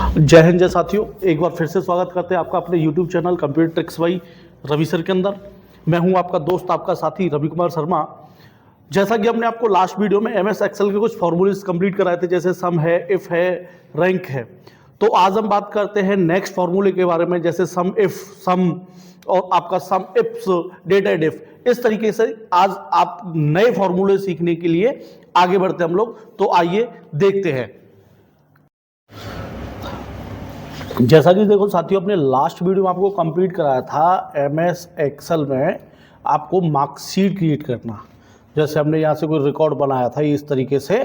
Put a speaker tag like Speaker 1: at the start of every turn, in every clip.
Speaker 1: जय हिंद जय साथियों, एक बार फिर से स्वागत करते हैं आपका अपने YouTube channel computer tricks by Ravi sir के अंदर। मैं हूं आपका दोस्त, आपका साथी रवि कुमार शर्मा। जैसा कि हमने आपको लास्ट वीडियो में MS एक्सेल के कुछ फॉर्मूलेस कंप्लीट कराए थे, जैसे सम है, इफ है, रैंक है। तो आज हम बात करते हैं नेक्स्ट फॉर्मूले के बारे में, जैसे सम इफ, सम और आपका सम इफ्स, डेटेड इफ। इस तरीके से आज आप नए फॉर्मूले सीखने के लिए आगे बढ़ते हम लोग। तो आइए देखते हैं। जैसा कि देखो साथियों, अपने लास्ट वीडियो में आपको कंप्लीट कराया था MS एक्सेल में आपको मार्कशीट क्रिएट करना। जैसे हमने यहाँ से कोई रिकॉर्ड बनाया था इस तरीके से,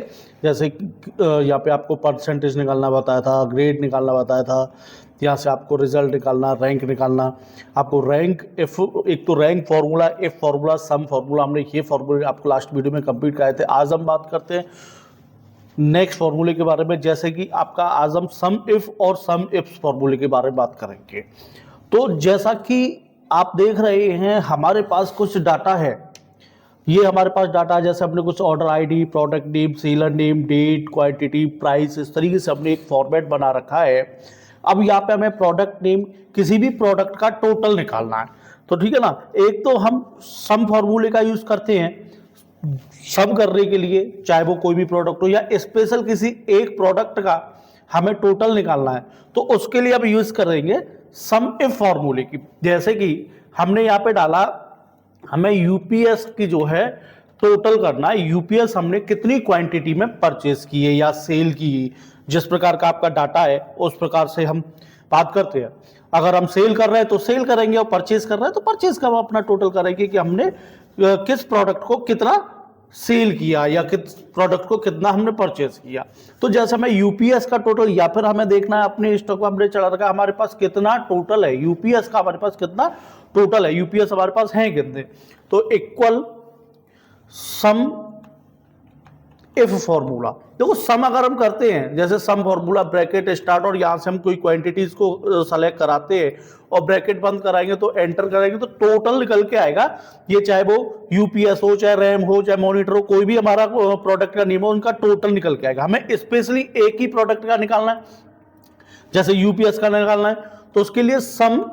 Speaker 1: जैसे यहाँ पे आपको परसेंटेज निकालना बताया था, ग्रेड निकालना बताया था, यहाँ से आपको रिजल्ट निकालना, रैंक निकालना। आपको रैंक एफ, एक तो रैंक फार्मूला, एफ फार्मूला, सम फार्मूला, हमने ये फार्मूले आपको लास्ट वीडियो में कंप्लीट कराए थे। आज हम बात करते हैं नेक्स्ट फॉर्मूले के बारे में, जैसे कि आपका आज हम सम इफ और सम इफ्स फॉर्मूले के बारे में बात करेंगे। तो जैसा कि आप देख रहे हैं, हमारे पास कुछ डाटा है। ये हमारे पास डाटा है, जैसे हमने कुछ order ID, product name, seller name, date, quantity, price, इस तरीके से हमने एक फॉर्मेट बना रखा है। अब यहाँ पे हमें प्रोडक्ट नेम, किसी भी प्रोडक्ट का टोटल निकालना है। तो ठीक है ना, एक तो हम सम फॉर्मूले का यूज करते हैं सम करने के लिए, चाहे वो कोई भी प्रोडक्ट हो या स्पेशल किसी एक प्रोडक्ट का हमें टोटल निकालना है, तो उसके लिए अब यूज करेंगे सम इफ फॉर्मूले की। जैसे कि हमने यहाँ पे डाला, हमें यूपीएस की जो है टोटल करना है। यूपीएस हमने कितनी क्वांटिटी में परचेज की है या सेल की है, जिस प्रकार का आपका डाटा है उस प्रकार से हम बात करते हैं। अगर हम सेल कर रहे हैं तो सेल करेंगे, और परचेज कर रहे हैं तो परचेज का हम अपना टोटल करेंगे कि हमने किस प्रोडक्ट को कितना सेल किया या किस प्रोडक्ट को कितना हमने परचेज किया। तो जैसे हमें यूपीएस का टोटल, या फिर हमें देखना है अपने स्टॉक में हमने चला रखा हमारे पास कितना टोटल है, यूपीएस का हमारे पास कितना टोटल है, यूपीएस हमारे पास है कितने, तो इक्वल सम इफ फॉर्मूला। देखो सम अगर हम करते हैं, जैसे सम फॉर्मूला ब्रैकेट स्टार्ट, और यहां से हम कोई क्वांटिटीज को सेलेक्ट कराते हैं और ब्रैकेट बंद कराएंगे तो एंटर करेंगे तो टोटल निकल के आएगा। ये चाहे वो यूपीएस हो, चाहे रैम हो, चाहे मॉनिटर हो, कोई भी हमारा प्रोडक्ट का नेम हो, उनका टोटल निकल के आएगा। हमें स्पेशली एक ही प्रोडक्ट का निकालना है, जैसे यूपीएस का निकालना है, तो उसके लिए सम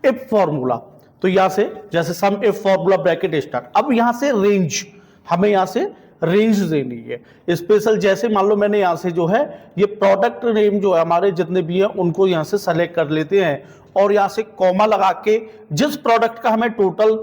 Speaker 1: इफ फॉर्मूला। तो यहां से जैसे सम इफ फॉर्मूला ब्रैकेट स्टार्ट, अब यहां से रेंज, हमें यहां से रेंज देनी है स्पेशल। जैसे मान लो मैंने यहां से जो है ये प्रोडक्ट नेम जो है हमारे जितने भी हैं उनको यहां से सेलेक्ट कर लेते हैं, और यहां से कॉमा लगा के जिस प्रोडक्ट का हमें टोटल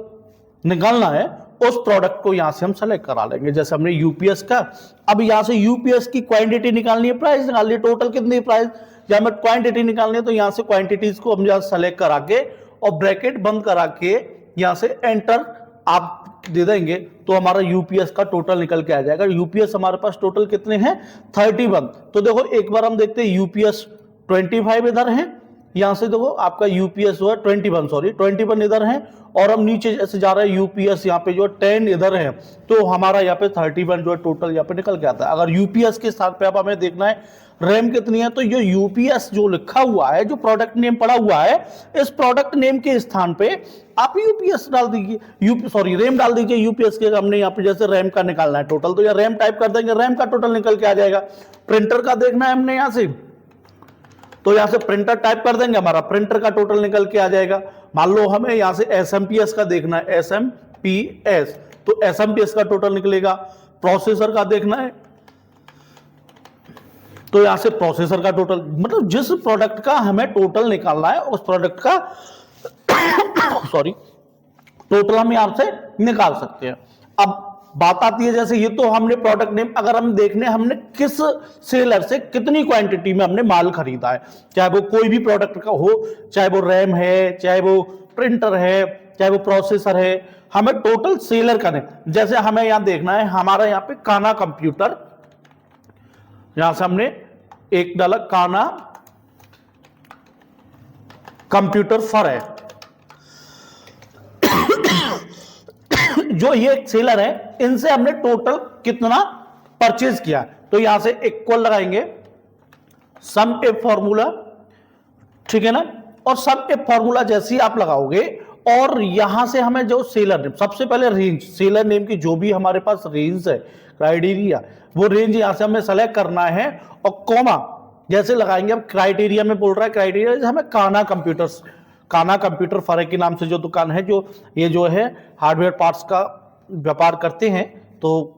Speaker 1: निकालना है उस प्रोडक्ट को यहां से हम सेलेक्ट करा लेंगे। जैसे हमने यूपीएस का, अब यहां से यूपीएस की क्वांटिटी निकालनी है, प्राइस निकालनी है, टोटल कितनी प्राइस, या हमें क्वांटिटी निकालनी है, तो यहां से क्वांटिटीज को हम यहां सेलेक्ट करा के और ब्रैकेट बंद करा के यहां से एंटर आप दे देंगे तो हमारा यूपीएस का टोटल निकल के आ जाएगा। यूपीएस हमारे पास टोटल कितने हैं, 31। तो देखो एक बार हम देखते हैं, यूपीएस 25 इधर है, यहां से देखो आपका यूपीएस जो है 21 इधर है, और हम नीचे जैसे जा रहे हैं यूपीएस यहाँ पे जो है 10 इधर है, तो हमारा यहाँ पे 31 जो है टोटल यहाँ पे निकल के आता है। अगर यूपीएस के स्थान पे अब हमें देखना है रैम कितनी है, तो ये यूपीएस जो लिखा हुआ है, जो प्रोडक्ट नेम पड़ा हुआ है, इस प्रोडक्ट नेम के स्थान पे आप यूपीएस डाल दीजिए, रैम डाल दीजिए। यूपीएस के हमने यहाँ पे जैसे रैम का निकालना है टोटल, तो या रैम टाइप कर देंगे, रैम का टोटल निकल के आ जाएगा। प्रिंटर का देखना है हमने यहाँ से, तो यहां से प्रिंटर टाइप कर देंगे, हमारा प्रिंटर का टोटल निकल के आ जाएगा। मान लो हमें यहां से एसएमपीएस का देखना है, एसएमपीएस, तो एसएमपीएस का टोटल निकलेगा। प्रोसेसर का देखना है, तो यहां से प्रोसेसर का टोटल, मतलब जिस प्रोडक्ट का हमें टोटल निकालना है उस प्रोडक्ट का टोटल हम यहां से निकाल सकते हैं। अब बात आती है, जैसे ये तो हमने प्रोडक्ट नेम, अगर हम देखने हमने किस सेलर से कितनी क्वांटिटी में हमने माल खरीदा है, चाहे वो कोई भी प्रोडक्ट का हो, चाहे वो रैम है, चाहे वो प्रिंटर है, चाहे वो प्रोसेसर है, हमें टोटल सेलर का नहीं। जैसे हमें यहां देखना है, हमारा यहाँ पे काना कंप्यूटर, यहां से हमने एक डाला काना कंप्यूटर फॉर है, जो ये एक सेलर है, इनसे हमने टोटल कितना परचेज किया, तो यहां से इक्वल लगाएंगे सम इफ फॉर्मूला, ठीक है ना। और सम इफ फॉर्मूला जैसे ही आप लगाओगे, और यहां से हमें जो सेलर नेम, सबसे पहले रेंज, सेलर नेम की जो भी हमारे पास रेंज है, क्राइटेरिया, वो रेंज यहां से हमें सेलेक्ट करना है, और कॉमा जैसे लगाएंगे, अब क्राइटेरिया में बोल रहा है, क्राइटेरिया जैसे हमें काना कंप्यूटर्स, काना कंप्यूटर फर्क के नाम से जो दुकान है, जो ये जो है हार्डवेयर पार्ट्स का व्यापार करते हैं, तो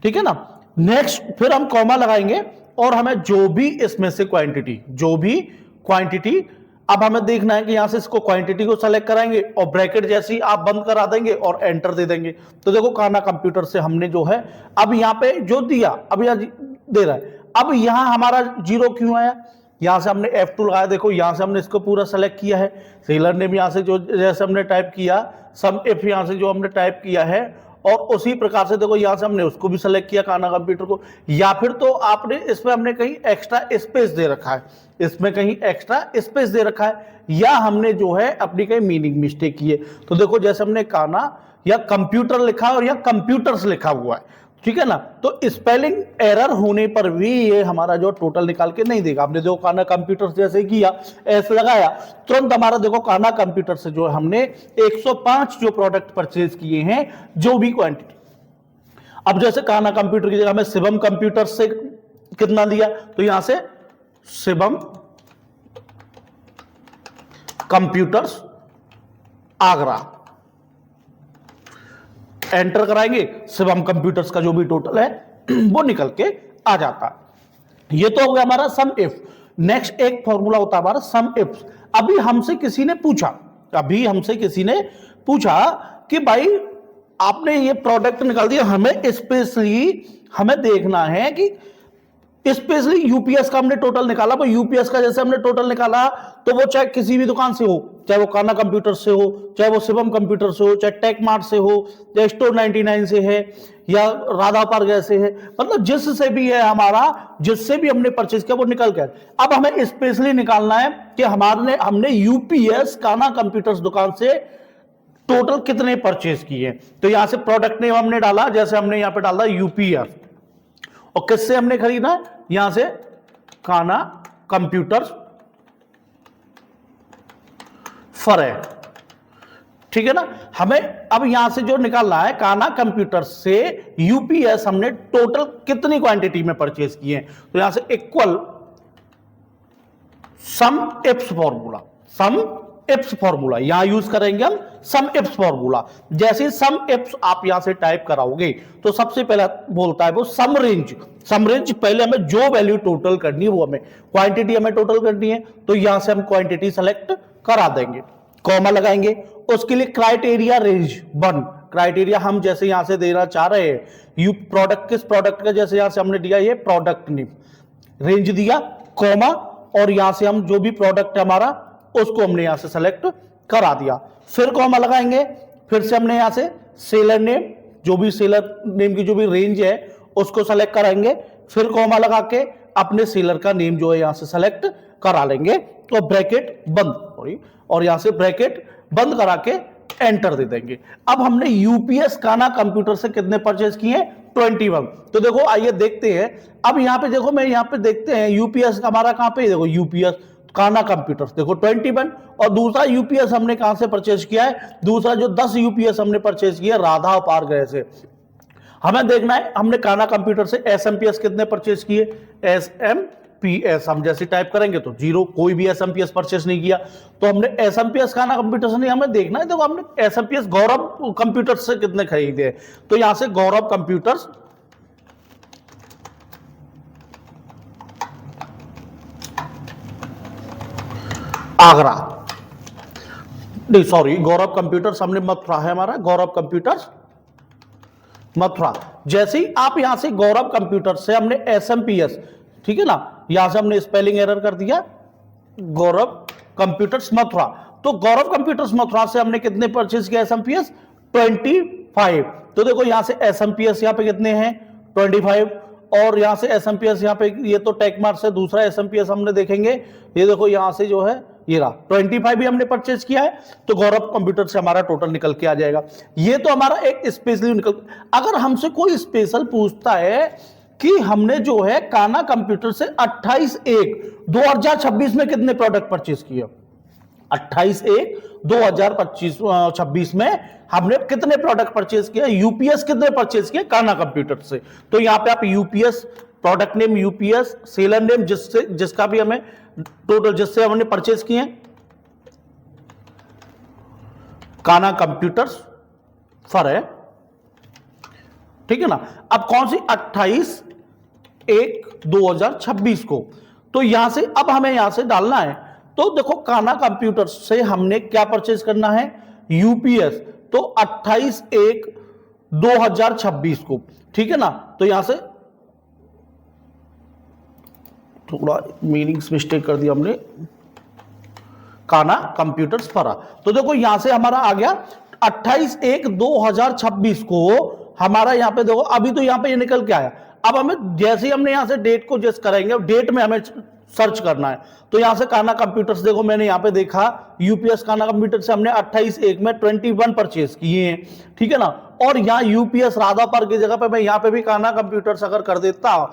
Speaker 1: ठीक है ना। नेक्स्ट फिर हम कॉमा लगाएंगे और हमें जो भी इसमें से क्वांटिटी, जो भी क्वांटिटी, अब हमें देखना है कि यहां से इसको क्वांटिटी को सेलेक्ट कराएंगे और ब्रैकेट जैसी आप बंद करा देंगे और एंटर दे देंगे। तो देखो काना कंप्यूटर से हमने जो है अब यहां पे जो दिया, अब यहां दे रहा है, अब यहां हमारा 0 क्यों आया, यहां से हमने F2 लगाया, देखो यहां से हमने इसको पूरा सेलेक्ट किया है, सेलर नेम यहां से जो जैसे हमने टाइप किया, सम इफ यहां से जो हमने टाइप किया है, और उसी प्रकार से देखो यहां से हमने उसको भी सेलेक्ट किया काना कंप्यूटर को। या फिर तो आपने इसमें हमने कहीं एक्स्ट्रा स्पेस दे रखा है, इसमें कहीं एक्स्ट्रा स्पेस दे रखा है, या हमने जो है अपनी कहीं मीनिंग मिस्टेक की है। तो देखो जैसे हमने काना या कंप्यूटर लिखा है और या कंप्यूटर्स लिखा हुआ है, ठीक है ना, तो स्पेलिंग एरर होने पर भी ये हमारा जो टोटल निकाल के नहीं देगा। हमने देखो काना कंप्यूटर जैसे किया, ऐसे लगाया, तुरंत हमारा देखो काना कंप्यूटर से जो हमने 105 जो प्रोडक्ट परचेज किए हैं, जो भी क्वांटिटी। अब जैसे काना कंप्यूटर की जगह हमें शिवम कंप्यूटर से कितना दिया, तो यहां से शिवम कंप्यूटर्स आगरा, एंटर कराएंगे, शिवम कंप्यूटर्स का जो भी टोटल है वो निकल के आ जाता है। ये तो हो गया हमारा सम इफ। नेक्स्ट एक फॉर्मूला होता है हमारा सम इफ। अभी हमसे किसी ने पूछा कि भाई आपने ये प्रोडक्ट निकाल दिया, हमें स्पेशली हमें देखना है कि स्पेशली यूपीएस का हमने टोटल निकाला। वो यूपीएस का जैसे हमने टोटल निकाला, तो वो चाहे किसी भी दुकान से हो, चाहे वो काना कंप्यूटर से हो, चाहे वो शिवम कंप्यूटर से हो, चाहे टेक मार्ट से हो, या स्टोर 99 से है, या राधा पार्क से है, मतलब जिससे भी है हमारा, जिससे भी हमने परचेज किया वो निकल गया। अब हमें स्पेशली निकालना है कि हमने यूपीएस काना कंप्यूटर्स दुकान से टोटल कितने परचेज किए। तो यहां से प्रोडक्ट नेम हमने डाला, जैसे हमने यहां पे डाला यूपीएस, और किससे हमने खरीदा है, यहां से काना कंप्यूटर्स फरे, ठीक है ना। हमें अब यहां से जो निकालना है, काना कंप्यूटर से यूपीएस हमने टोटल कितनी क्वांटिटी में परचेज किए हैं। तो यहां से इक्वल सम इफ्स फॉर्मूला, सम इफ्स फॉर्मूला यहां यूज करेंगे हम, सम इफ्स फॉर्मूला। जैसे सम इफ्स आप यहां से टाइप कराओगे तो सबसे पहले बोलता है वो सम रेंज। सम रेंज पहले हमें जो वैल्यू टोटल करनी है वो हमें क्वांटिटी हमें टोटल करनी है, तो यहां से हम क्वांटिटी सेलेक्ट करा देंगे, कॉमा लगाएंगे। उसके लिए क्राइटेरिया रेंज 1, क्राइटेरिया हम जैसे यहां से देना चाह रहे हैं, यू प्रोडक्ट, किस प्रोडक्ट का, जैसे यहां से हमने दिया ये प्रोडक्ट नेम, रेंज दिया, कॉमा, और यहां से हम जो भी प्रोडक्ट है हमारा उसको हमने यहां से सेलेक्ट करा दिया, फिर कॉमा लगाएंगे। फिर से हमने यहां से सेलर नेम, जो भी सेलर नेम की जो भी रेंज है उसको सेलेक्ट कराएंगे, फिर कॉमा लगा के अपने सेलर का नेम जो है यहां से सेलेक्ट करा लेंगे, तो ब्रैकेट बंद, और यहां से ब्रैकेट बंद करा के एंटर दे देंगे। अब हमने यूपीएस काना कंप्यूटर से कितने परचेज किए, 21। तो देखो आइए देखते हैं। अब यहां पे देखो, मैं यहां पे देखते हैं यूपीएस हमारा कहां पे, देखो यूपीएस काना कंप्यूटर्स देखो 21, और दूसरा यूपीएस हमने कहां से परचेज किया है, दूसरा जो 10 यूपीएस हमने परचेज किया राधा पार्क गए से। हमें देखना है हमने काना कंप्यूटर से एसएमपीएस कितने परचेज किए, एसएमपीएस हम जैसे टाइप करेंगे तो 0, कोई भी एसएमपीएस परचेज नहीं किया। तो हमने एसएमपीएस काना कंप्यूटर से नहीं, हमें देखना है देखो हमने एसएमपीएस गौरव कंप्यूटर्स से कितने खरीदे। तो यहां से गौरव कंप्यूटर्स आगरा, नहीं सॉरी, गौरव कंप्यूटर्स हमने मथुरा है हमारा, गौरव कंप्यूटर्स मथुरा। जैसे ही आप यहां से गौरव कंप्यूटर से हमने एसएमपीएस, ठीक है ना, यहां से हमने स्पेलिंग एरर कर दिया, गौरव कंप्यूटर्स मथुरा। तो गौरव कंप्यूटर्स मथुरा से हमने कितने परचेज किया एसएमपीएस, 25। तो देखो यहां से एसएमपीएस यहां पे कितने हैं, 25, और यहां से एसएमपीएस यहां पे, ये तो टेकमार्ट से दूसरा एसएमपीएस हमने देखेंगे, ये देखो यहां से जो है ये रहा 25 भी हमने परचेज किया है। तो गौरव कंप्यूटर से हमारा टोटल निकल के आ जाएगा। ये तो हमारा एक स्पेशली निकल। अगर हमसे कोई स्पेशल पूछता है कि हमने जो है काना कंप्यूटर से 28/1/2026 में कितने प्रोडक्ट परचेज किए, 28/1/2026 में हमने कितने प्रोडक्ट परचेज किए, यूपीएस कितने परचेज किए काना कंप्यूटर से। तो यहां पे आप UPS product name UPS, seller name जिसका भी हमें टोटल जिससे हमने परचेज किए, काना कंप्यूटर्स फर है, ठीक है ना। अब कौन सी 28/1/2026 को, तो यहां से अब हमें यहां से डालना है। तो देखो काना कंप्यूटर्स से हमने क्या परचेज करना है, यूपीएस, तो 28/1/2026 को, ठीक है ना। तो यहां से थोड़ा मीनिंग्स मिस्टेक कर दिया हमने, काना कंप्यूटर्स फरा। तो देखो यहां से हमारा आ गया 28/1/2026 को हमारा यहां पे देखो, अभी तो यहां पे ये निकल के आया। अब हमें जैसे ही हमने यहां से डेट को जस्ट करेंगे, डेट में हमें सर्च करना है। तो यहां से काना कंप्यूटर्स देखो, मैंने यहां पे देखा यूपीएस काना कंप्यूटर से हमने 28/1 में 21 परचेज किए हैं, ठीक है ना। और यहां यूपीएस राधा पार्क की जगह पे मैं यहां पे भी काना कंप्यूटर्स अगर कर देता हूं,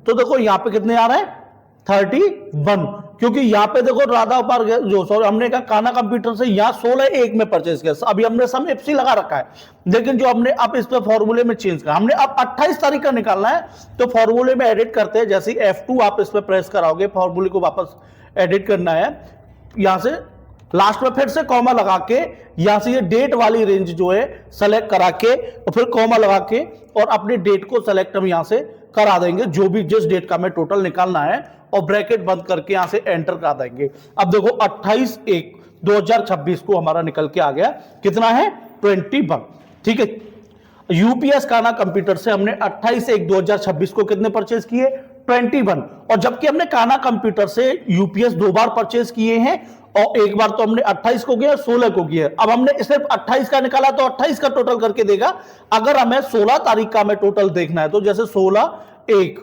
Speaker 1: तो देखो यहां पे कितने आ रहे हैं, 31, क्योंकि यहां पे देखो राधा पार्क जो सॉरी हमने कहा काना कंप्यूटर से यहां 16/1 में परचेज किया। अभी हमने सम एफसी लगा रखा है, लेकिन जो हमने अब इस पे फॉर्मूले में चेंज करा, हमने अब 28 तारीख का निकालना है, तो फॉर्मूले में एडिट करते हैं। जैसे F2 आप इस पे प्रेस कराओगे, फॉर्मूले को वापस एडिट करना है, यहां से लास्ट में फिर से कॉमा लगा के यहां से ये डेट वाली रेंज जो है सेलेक्ट करा के और फिर कॉमा लगा के और अपने डेट को सेलेक्ट हम यहां से करा देंगे, जो भी जिस डेट का हमें टोटल निकालना है, और ब्रैकेट बंद करके यहां से एंटर करा देंगे। अब देखो 28/1/2026 को हमारा निकल के आ गया, कितना है, 21, ठीक है। यूपीएस काना कंप्यूटर से हमने 28/1/2026 को कितने परचेज किए, 21, और जबकि हमने काना कंप्यूटर से यूपीएस 2 बार परचेज किए हैं, और एक बार तो हमने 28 को किया, 16 को किया। अब हमने सिर्फ 28 का निकाला, तो 28 का टोटल करके देगा। अगर हमें 16 तारीख का हमें टोटल देखना है, तो जैसे 16/1,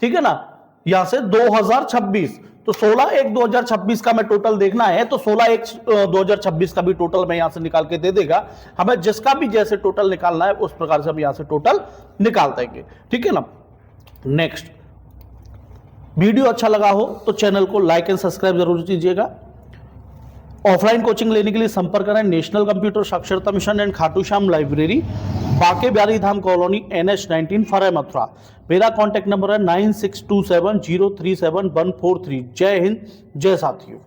Speaker 1: ठीक है ना, यहां से 2026, तो 16/1/2026 का हमें टोटल देखना है, तो 16/1/2026 का भी टोटल मैं यहां से निकाल के दे देगा। हमें जिसका भी जैसे टोटल निकालना है उस प्रकार से हम यहां से टोटल निकाल देंगे, ठीक है ना। नेक्स्ट, वीडियो अच्छा लगा हो तो चैनल को लाइक एंड सब्सक्राइब जरूर कीजिएगा। ऑफलाइन कोचिंग लेने के लिए संपर्क करें नेशनल कंप्यूटर साक्षरता mission and Khatu Shyam library, Banke Bihari Dham colony, NH19, फराय मथुरा। मेरा कॉन्टैक्ट नंबर है 9627037143। जय हिंद, जय साथियों।